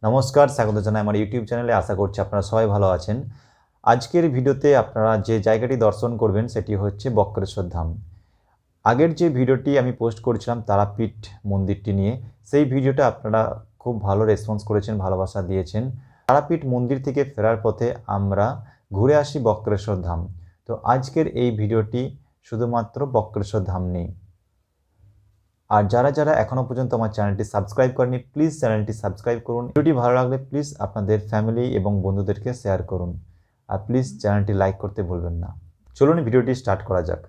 নমস্কার, স্বাগত জানাই আমার ইউটিউব চ্যানেলে। আশা করছি আপনারা সবাই ভালো আছেন। আজকের ভিডিওতে আপনারা যে জায়গাটি দর্শন করবেন সেটি হচ্ছে বক্রেশ্বর ধাম। আগের যে ভিডিওটি আমি পোস্ট করেছিলাম তারাপীঠ মন্দিরটি নিয়ে, সেই ভিডিওটা আপনারা খুব ভালো রেসপন্স করেছেন, ভালোবাসা দিয়েছেন। তারাপীঠ মন্দির থেকে ফেরার পথে আমরা ঘুরে আসি বক্রেশ্বর ধাম। তো আজকের এই ভিডিওটি শুধুমাত্র বক্রেশ্বর ধাম নেই। আর যারা যারা এখনও পর্যন্ত আমার চ্যানেলটি সাবস্ক্রাইব করেনি, প্লিজ চ্যানেলটি সাবস্ক্রাইব করুন। ভিডিওটি ভালো লাগলে প্লিজ আপনাদের ফ্যামিলি এবং বন্ধুদেরকে শেয়ার করুন। আর প্লিজ চ্যানেলটি লাইক করতে ভুলবেন না। চলুন ভিডিওটি স্টার্ট করা যাক।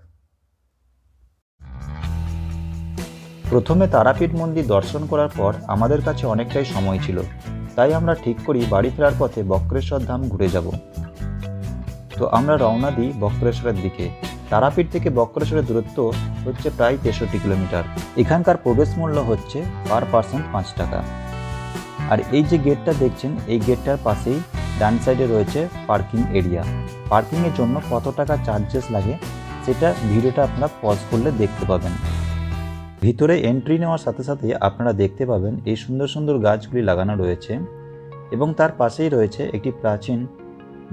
প্রথমে তারাপীঠ মন্দির দর্শন করার পর আমাদের কাছে অনেকটাই সময় ছিল, তাই আমরা ঠিক করি বাড়ি ফেরার পথে বক্রেশ্বর ধাম ঘুরে যাব। তো আমরা রওনা দিই বক্রেশ্বরের দিকে। তারাপীঠ থেকে বক্রেশ্বরের দূরত্ব হচ্ছে প্রায় 63 কিলোমিটার। এখানকার প্রবেশ মূল্য হচ্ছে পার পার্সন 5 টাকা। আর এই যে গেটটা দেখছেন, এই গেটটার পাশেই ডান সাইডে রয়েছে পার্কিং এরিয়া। পার্কিংয়ের জন্য কত টাকা চার্জেস লাগে সেটা ভিডিওটা আপনারা পজ করলে দেখতে পাবেন। ভিতরে এন্ট্রি নেওয়ার সাথে সাথে আপনারা দেখতে পাবেন এই সুন্দর সুন্দর গাছগুলি লাগানো রয়েছে এবং তার পাশেই রয়েছে একটি প্রাচীন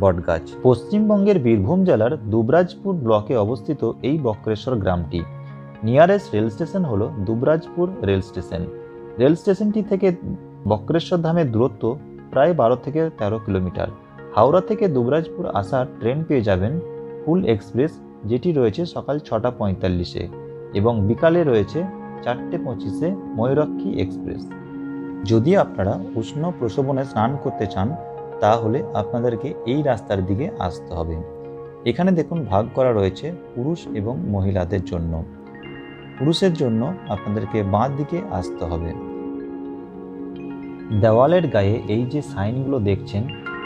বটগাছ। পশ্চিমবঙ্গের বীরভূম জেলার দুবরাজপুর ব্লকে অবস্থিত এই বক্রেশ্বর গ্রামটি। নিয়ারেস্ট রেল স্টেশন হলো দুবরাজপুর রেল স্টেশন। রেল স্টেশনটি থেকে বক্রেশ্বর ধামের দূরত্ব প্রায় 12 থেকে 13 কিলোমিটার। হাওড়া থেকে দুবরাজপুর আসার ট্রেন পেয়ে যাবেন ফুল এক্সপ্রেস, যেটি রয়েছে সকাল 6:45-এ, এবং বিকালে রয়েছে 4:25-এ ময়ূরাক্ষী এক্সপ্রেস। যদি আপনারা উষ্ণ প্রসবনে স্নান করতে চান তাহলে আপনাদেরকে এই রাস্তার দিকে আসতে হবে। এখানে দেখুন ভাগ করা রয়েছে পুরুষ এবং মহিলাদের জন্য। পুরুষের জন্য আপনাদেরকে বাঁ দিকে আসতে হবে। দেওয়ালের গায়ে এই যে সাইনগুলো দেখছেন,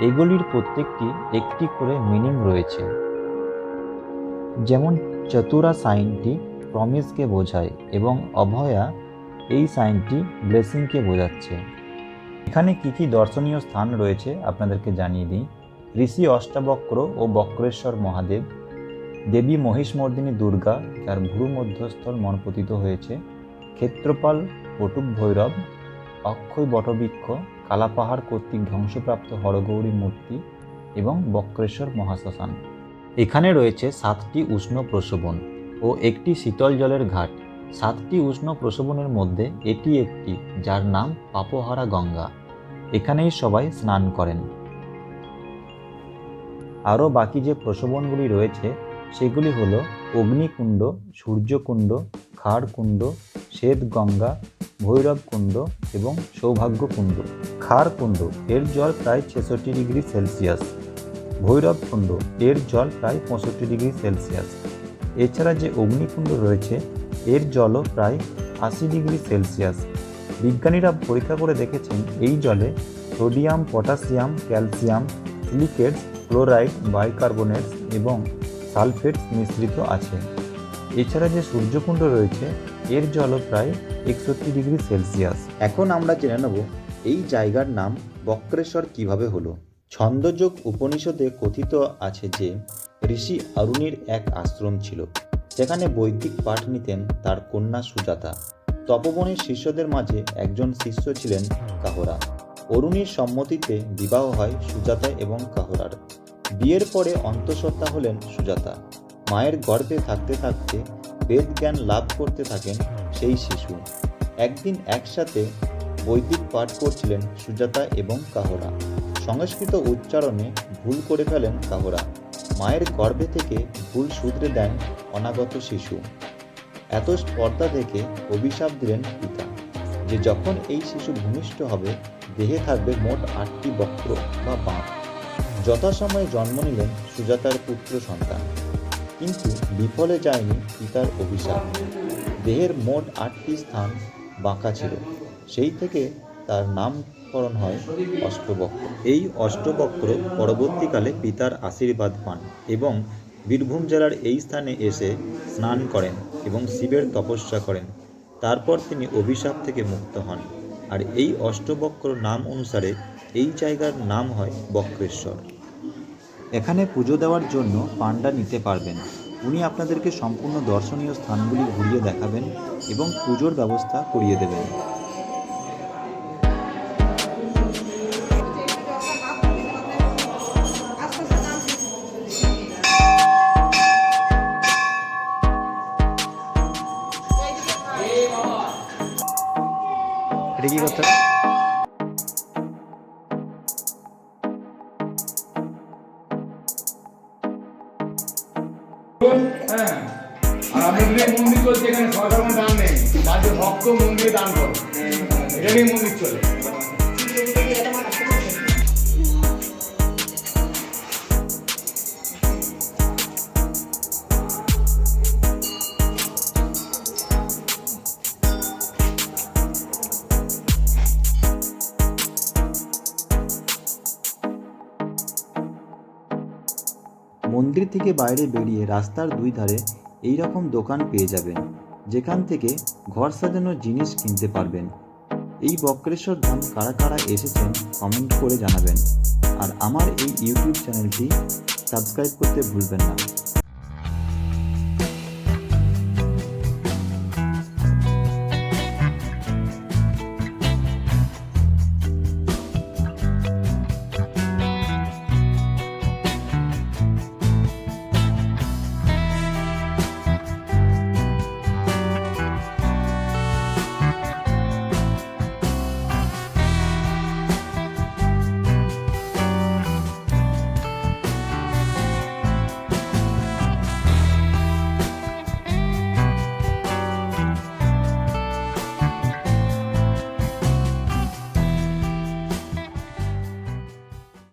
এগুলির প্রত্যেকটি একটি করে মিনিং রয়েছে। যেমন চতুরা সাইনটি প্রমিসকে বোঝায় এবং অভয়া এই সাইনটি ব্লেসিংকে বোঝাচ্ছে। এখানে কি কি দর্শনীয় স্থান রয়েছে আপনাদেরকে জানিয়ে দিই। ঋষি অষ্টাবক্র ও বক্রেশ্বর মহাদেব, দেবী মহিষমর্দিনী দুর্গা যার ভ্রু মধ্যস্থল মনপতিত হয়েছে, ক্ষেত্রপাল বটুক ভৈরব, অক্ষয় বটবৃক্ষ, কালাপাহাড় কর্তৃক ধ্বংসপ্রাপ্ত হরগৌরী মূর্তি এবং বক্রেশ্বর মহাশ্মশান। এখানে রয়েছে 7টি উষ্ণ প্রসবন ও একটি শীতল জলের ঘাট। 7টি উষ্ণ প্রসবনের মধ্যে এটি একটি, যার নাম পাপহারা গঙ্গা। এখানেই সবাই স্নান করেন। আরও বাকি যে প্রসবনগুলি রয়েছে সেগুলি হলো অগ্নিকুণ্ড, সূর্যকুণ্ড, খাড়কুণ্ড, শ্বেতগঙ্গা, ভৈরবকুণ্ড এবং সৌভাগ্যকুণ্ড। খাড়কুণ্ড এর জল প্রায় 66 ডিগ্রি সেলসিয়াস, ভৈরবকুণ্ড এর জল প্রায় 65 ডিগ্রি সেলসিয়াস। এছাড়া যে অগ্নিকুণ্ড রয়েছে এর জলও প্রায় 80 ডিগ্রি সেলসিয়াস। বিজ্ঞানীরা পরীক্ষা করে দেখেছেন এই জলে সোডিয়াম, পটাশিয়াম, ক্যালসিয়াম, সিলিকেটস, ক্লোরাইড, বাইকার্বনেটস এবং সালফেটস মিশ্রিত আছে। এছাড়া যে সূর্যকুণ্ড রয়েছে এর জলও প্রায় 61 ডিগ্রি সেলসিয়াস। এখন আমরা জেনে নেব এই জায়গার নাম বক্রেশ্বর কিভাবে হলো। ছন্দযোগ উপনিষদে কথিত আছে যে ঋষি অরুণীর এক আশ্রম ছিল, যেখানে বৈদিক পাঠ নিতেন তার কন্যা সুজাতা। তপবনের শিষ্যদের মাঝে একজন শিষ্য ছিলেন কাহরা। অরুণীর সম্মতিতে বিবাহ হয় সুজাতা এবং কাহরার। বিয়ের পরে অন্তঃসত্ত্বা হলেন সুজাতা। মায়ের গর্ভে থাকতে থাকতে বেদ জ্ঞান লাভ করতে থাকেন সেই শিশু। একদিন একসাথে বৈদিক পাঠ করছিলেন সুজাতা এবং কাহরা। সংস্কৃত উচ্চারণে ভুল করে ফেলেন কাহরা। মায়ের গর্ভে থেকে ভুল শুধরে দেন অনাগত শিশু। এত স্পর্ধা দেখে অভিশাপ দিলেন পিতা যে যখন এই শিশু ভূমিষ্ঠ হবে দেহে থাকবে মোট 8টি বক্র বা বাঁক। যথাসময়ে জন্ম নিলেন সুজাতার পুত্র সন্তান, কিন্তু বিফলে যায়নি পিতার অভিশাপ। দেহের মোট 8টি স্থান বাঁকা ছিল। সেই থেকে তার নামকরণ হয় অষ্টবক্র। এই অষ্টবক্র পরবর্তীকালে পিতার আশীর্বাদ পান এবং বীরভূম জেলার এই স্থানে এসে স্নান করেন এবং শিবের তপস্যা করেন। তারপর তিনি অভিশাপ থেকে মুক্ত হন। আর এই অষ্টবক্র নাম অনুসারে এই জায়গার নাম হয় বক্রেশ্বর। এখানে পুজো দেওয়ার জন্য পাণ্ডা নিতে পারবেন। উনি আপনাদেরকে সম্পূর্ণ দর্শনীয় স্থানগুলি ঘুরিয়ে দেখাবেন এবং পুজোর ব্যবস্থা করিয়ে দেবেন। হ্যাঁ, আর আমাদের মন্দির চলছে এখানে, সরকার কোনো দান নেই, রাজ্য ভক্ত মন্দিরে দান করে, এটা নিয়ে মন্দির চলে। মন্দির থেকে বাইরে বেরিয়ে রাস্তার দুই ধারে এই রকম দোকান পেয়ে যাবেন, যেখান থেকে ঘর সাজানোর জিনিস কিনতে পারবেন। এই বক্রেশ্বর ধাম কারা কারা এসেছেন কমেন্ট করে জানাবেন। আর আমার এই ইউটিউব চ্যানেলটি সাবস্ক্রাইব করতে ভুলবেন না।